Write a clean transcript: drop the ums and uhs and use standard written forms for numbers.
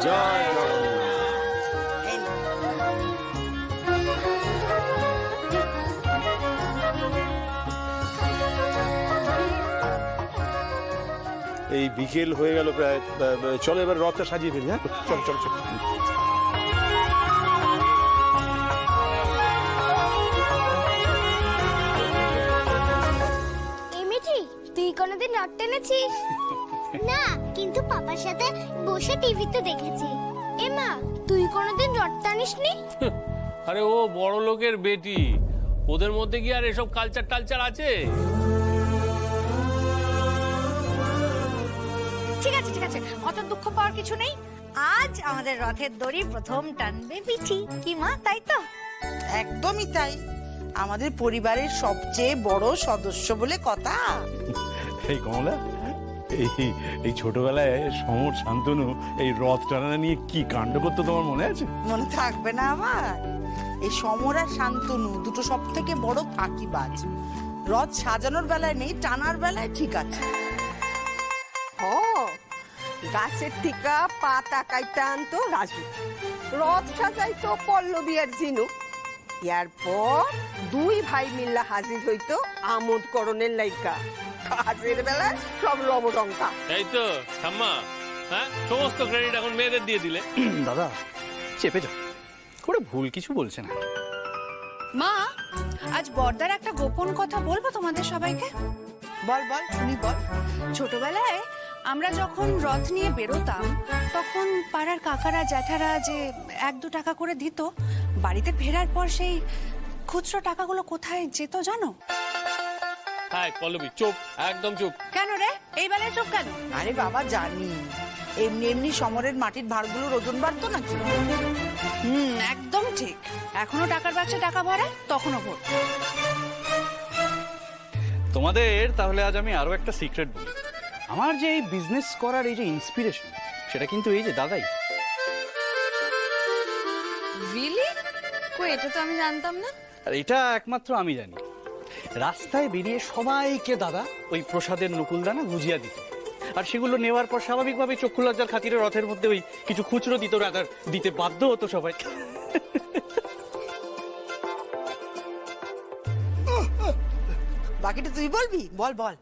জয় জগন্নাথ। এই বিকেল হয়ে গেল প্রায়, চলো এবার রথটা সাজিয়ে ফেলি। হ্যাঁ চল চল চল। তুই কোনোদিন রথ টেনেছিস? না, কিন্তু পাপার সাথে বসে টিভিতে দেখেছি। এমা, তুই কোনোদিন রথ টানিসনি? আরে ও বড় লোকের বেটি, ওদের মধ্যে কি আর এসব কালচার টালচার আছে? ঠিক আছে ঠিক আছে, অত দুঃখ পাওয়ার কিছু নেই। আজ আমাদের রথের দড়ি প্রথম টানবে পিঠি, কি মা, তাই তো? একদমই তাই, আমাদের পরিবারের সবচেয়ে বড় সদস্য বলে কথা। এই কমলা, এই ছোটবেলায় সমর শান্তনু এই রথ টানা নিয়ে কি কাণ্ড করতো তোমার মনে আছে? মনে থাকবে না আমার? এই সমর আর শান্তনু দুটো সব থেকে বড় ফাঁকিবাজ। রথ সাজানোর বেলায় নেই, টানার বেলায় ঠিক আছে। ও গাছের টিকা পাতা কাইটা আনতো রাজু, রথ সাজাইতো পল্লবী আর ঝিনুক। এরপর দুই ভাই মিল্লা হাজির হইতো আমোদ করণের লাইকা। কাজের বেলায় সব লবডঙ্কা। তাই তো ঠাম্মা, হ্যাঁ সমস্ত ক্রেডিট এখন মেয়েদের দিয়ে দিলে। দাদা চেপে যাও, করে ভুল কিছু বলছে না। মা, আজ বড়দার একটা গোপন কথা বলবো তোমাদের সবাইকে। বল বল শুনি, বল। ছোটবেলায় আমরা যখন রথ নিয়ে বেরোতাম, তখন পাড়ার কাকারা জ্যাঠারা যে 1-2 টাকা করে দিত, বাড়িতে ফেরার পর সেই খুচরো টাকাগুলো কোথায় যেত জানো? হ্যাঁ পল্লবী চুপ, একদম চুপ। কেন রে, এই বেলায় চুপ কেন? আরে বাবা জানি, এমনি এমনি সমরের মাটির ভাঁড়গুলোর ওজন বাড়তো নাকি? একদম ঠিক। এখনো টাকার বাক্সে টাকা ভরে, তখনও ভোট। তোমাদের তাহলে আজ আমি আরো একটা সিক্রেট বলি। আমার যে এই বিজনেস করার এই যে ইন্সপিরেশন, সেটা কিন্তু এই যে দাদাই। রিয়েলি? কই, এটা তো আমি জানতাম না। আর এটা একমাত্র আমি জানি। রাস্তায় বেরিয়ে সবাইকে দাদা ওই প্রসাদের নকুলদানা গুজিয়া দিত, আর সেগুলো নেওয়ার পর স্বাভাবিকভাবে চক্ষু লজ্জার খাতিরে রথের মধ্যে ওই কিছু খুচরো দিত, রাদার দিতে বাধ্য হতো সবাই। বাকিটা তুই বলবি? বল বল।